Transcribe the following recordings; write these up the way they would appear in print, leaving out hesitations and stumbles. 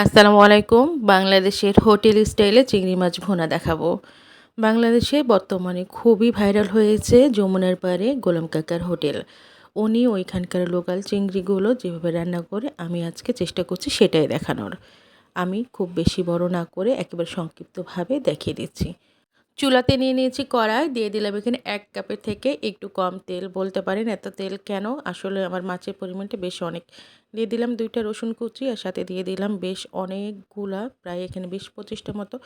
আসসালামু আলাইকুম। বাংলাদেশের হোটেল স্টাইলে চিংড়ি মাছ ভুনা দেখাবো। বাংলাদেশে বর্তমানে খুবই ভাইরাল হয়েছে যমুনার পাড়ে গোলাম কাকার হোটেল। উনি ওইখানকার লোকাল চিংড়িগুলো যেভাবে রান্না করে আমি আজকে চেষ্টা করছি সেটাই দেখানোর। আমি খুব বেশি বড় না করে একেবারে সংক্ষিপ্তভাবে দেখিয়ে দিচ্ছি। চুলাতে নিয়ে নিয়েছি কড়াই, দিয়ে দিলাম এখানে ১ কাপের থেকে একটু কম তেল। বলতে পারেন এত তেল কেন? আসলে আমার মাছের পরিমাণটা বেশ অনেক। দিয়ে দিলাম ২ টা রসুন কুচি আর সাথে দিয়ে দিলাম বেশ অনেকগুলা, প্রায় এখানে ২০-২৫ টা মতো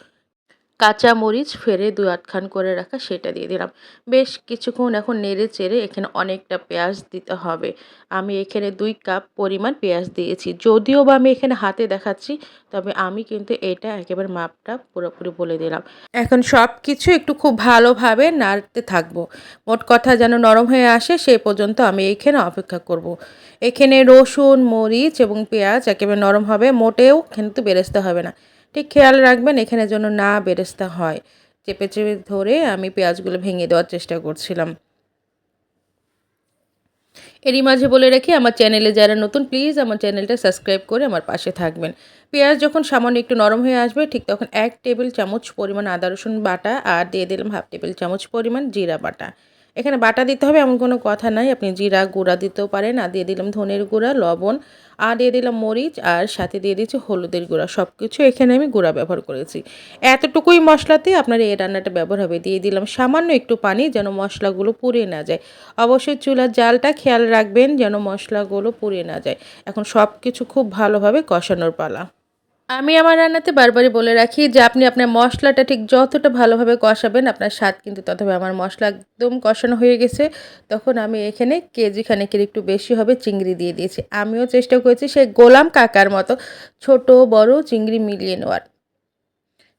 কাঁচা মরিচ ফেড়ে ২-৮ খান করে রাখা সেটা দিয়ে দিলাম। বেশ কিছুক্ষণ এখন নেড়ে চেড়ে এখানে অনেকটা পেঁয়াজ দিতে হবে। আমি এখানে ২ কাপ পরিমাণ পেঁয়াজ দিয়েছি। যদিও বা আমি এখানে হাতে দেখাচ্ছি, তবে আমি কিন্তু এটা একেবারে মাপটা পুরোপুরি বলে দিলাম। এখন সব কিছু একটু খুব ভালোভাবে নাড়তে থাকবো। মোট কথা যেন নরম হয়ে আসে সেই পর্যন্ত আমি এইখানে অপেক্ষা করব। এখানে রসুন, মরিচ এবং পেঁয়াজ একেবারে নরম হবে, মোটেও কিন্তু বেরেস্তা হবে না। ঠিক খেয়াল রাখবেন এখানে যেন না বেরেস্তা হয়। চেপে চেপে ধরে আমি পেঁয়াজগুলো ভেঙে দেওয়ার চেষ্টা করছিলাম। এরই মাঝে বলে রাখি, আমার চ্যানেলে যারা নতুন প্লিজ আমার চ্যানেলটা সাবস্ক্রাইব করে আমার পাশে থাকবেন। পেঁয়াজ যখন সামান্য একটু নরম হয়ে আসবে ঠিক তখন ১ টেবিল চামচ পরিমাণ আদা রসুন বাটা আর দিয়ে দিলাম ১/২ টেবিল চামচ পরিমাণ জিরা বাটা। এখানে বাটা দিতে হবে এমন কোনো কথা নাই, আপনি জিরা গুঁড়া দিতেও পারেন। আর দিয়ে দিলাম ধনের গুঁড়া, লবণ, আর দিয়ে দিলাম মরিচ, আর সাথে দিয়ে দিচ্ছি হলুদের গুঁড়া। সব কিছু এখানে আমি গুঁড়া ব্যবহার করেছি। এতটুকুই মশলাতে আপনার এই রান্নাটা ব্যবহার হবে। দিয়ে দিলাম সামান্য একটু পানি যেন মশলাগুলো পুড়ে না যায়। অবশ্যই চুলার জালটা খেয়াল রাখবেন যেন মশলাগুলো পুড়ে না যায়। এখন সব কিছু খুব ভালোভাবে কষানোর পালা। আমি আমার রান্নাতে বারবারই বলে রাখি যে আপনি আপনার মশলাটা ঠিক যতটা ভালোভাবে কষাবেন আপনার স্বাদ কিন্তু ততভাবে। আমার মশলা একদম কষানো হয়ে গেছে, তখন আমি এখানে কেজি খানেকের একটু বেশি হবে চিংড়ি দিয়ে দিয়েছি। আমিও চেষ্টা করেছি সেই গোলাম কাকার মতো ছোট বড় চিংড়ি মিলিয়ে নেওয়ার।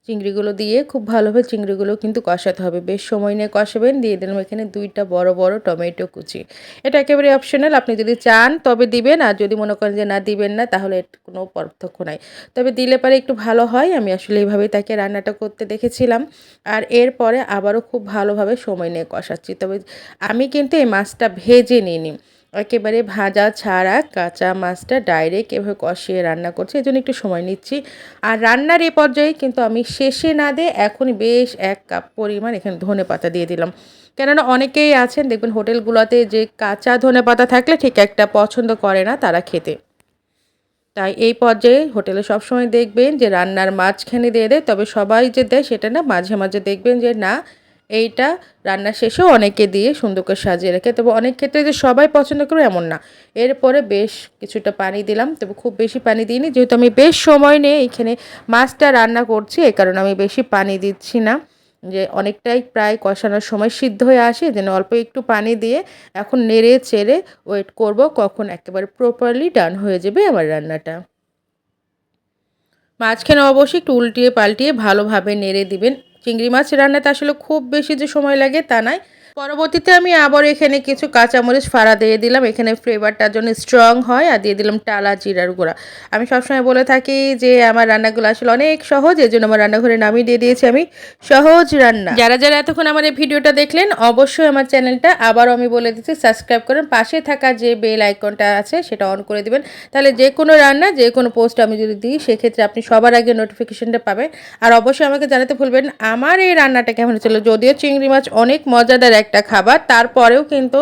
চিংড়িগুলো দিয়ে খুব ভালোভাবে চিংড়িগুলো কিন্তু কষাতে হবে। বেশ সময় নিয়ে কষাবেন। দিয়ে দিলাম এখানে ২ টা বড় বড় টমেটো কুচি। এটা একেবারে অপশনাল, আপনি যদি চান তবে দিবেন, আর যদি মনে করেন যে না দিবেন না তাহলে এর কোনো পার্থক্য নাই। তবে দিলে পরে একটু ভালো হয়। আমি আসলে এভাবেই তাকে রান্নাটা করতে দেখেছিলাম। আর এরপরে আবারও খুব ভালোভাবে সময় নিয়ে কষাচ্ছি। তবে আমি কিন্তু এই মাছটা ভেজে নিইনি। একেবারে ভাজা ছাড়া কাঁচা মাছটা ডাইরেক্ট এভাবে কষিয়ে রান্না করছি। এজন্য একটু সময় নিচ্ছি। আর রান্নার এ পর্যায়ে কিন্তু আমি শেষে না দিয়ে এখনই বেশ ১ কাপ পরিমাণ এখানে ধনেপাতা দিয়ে দিলাম। কেননা অনেকেই আছেন দেখবেন হোটেলগুলোতে যে কাঁচা ধনেপাতা থাকলে ঠিক একটা পছন্দ করে না তারা খেতে। তাই এই পর্যায়ে হোটেলে সবসময় দেখবেন যে রান্নার মাঝখানে দিয়ে দেয়, তবে সবাই যে দেয় সেটা না, মাঝে মাঝে দেখবেন যে না, এইটা রান্নার শেষেও অনেকে দিয়ে সুন্দর করে সাজিয়ে রাখে। তবে অনেক ক্ষেত্রে যে সবাই পছন্দ করে এমন না। এরপরে বেশ কিছুটা পানি দিলাম, তবে খুব বেশি পানি দিইনি, যেহেতু আমি বেশ সময় নিয়ে এইখানে মাছটা রান্না করছি এই কারণে আমি বেশি পানি দিচ্ছি না। যে অনেকটাই প্রায় কষানোর সময় সিদ্ধ হয়ে আসে, যেন অল্প একটু পানি দিয়ে এখন নেড়ে চেড়ে ওয়েট করব কখন একেবারে প্রপারলি ডান হয়ে যাবে আমার রান্নাটা। মাঝখানে অবশ্যই একটু উল্টিয়ে পাল্টিয়ে ভালোভাবে নেড়ে দিবেন। চিংড়ি মাছ রান্নাতে আসলে খুব বেশি যে সময় লাগে তা নয়। পরবর্তীতে আমি আবার এখানে কিছু কাঁচামরিচ ফাড়া দিয়ে দিলাম, এখানে ফ্লেভারটার জন্য স্ট্রং হয়, আর দিয়ে দিলাম টালা জিরার গুঁড়া। আমি সবসময় বলে থাকি যে আমার রান্নাগুলো আসলে অনেক সহজ, এজন্য আমার রান্নাঘরে নামই দিয়ে দিয়েছি আমি সহজ রান্না। যারা যারা এতক্ষণ আমার এই ভিডিওটা দেখলেন অবশ্যই আমার চ্যানেলটা আবারও আমি বলে দিচ্ছি সাবস্ক্রাইব করেন, পাশে থাকা যে বেল আইকনটা আছে সেটা অন করে দিবেন। তাহলে যে কোনো রান্না যে কোনো পোস্ট আমি যদি দিই সেক্ষেত্রে আপনি সবার আগে নোটিফিকেশনটা পাবেন। আর অবশ্যই আমাকে জানাতে ভুলবেন আমার এই রান্নাটা কেমন হয়েছিল। যদিও চিংড়ি মাছ অনেক মজাদার একটা খাবার, তারপরেও কিন্তু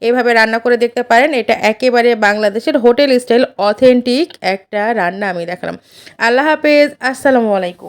এভাবে রান্না করে দেখতে পারেন। এটা একেবারে বাংলাদেশের হোটেল স্টাইল অথেন্টিক একটা রান্না আমি দেখালাম। আল্লাহ হাফেজ, আসসালামু আলাইকুম।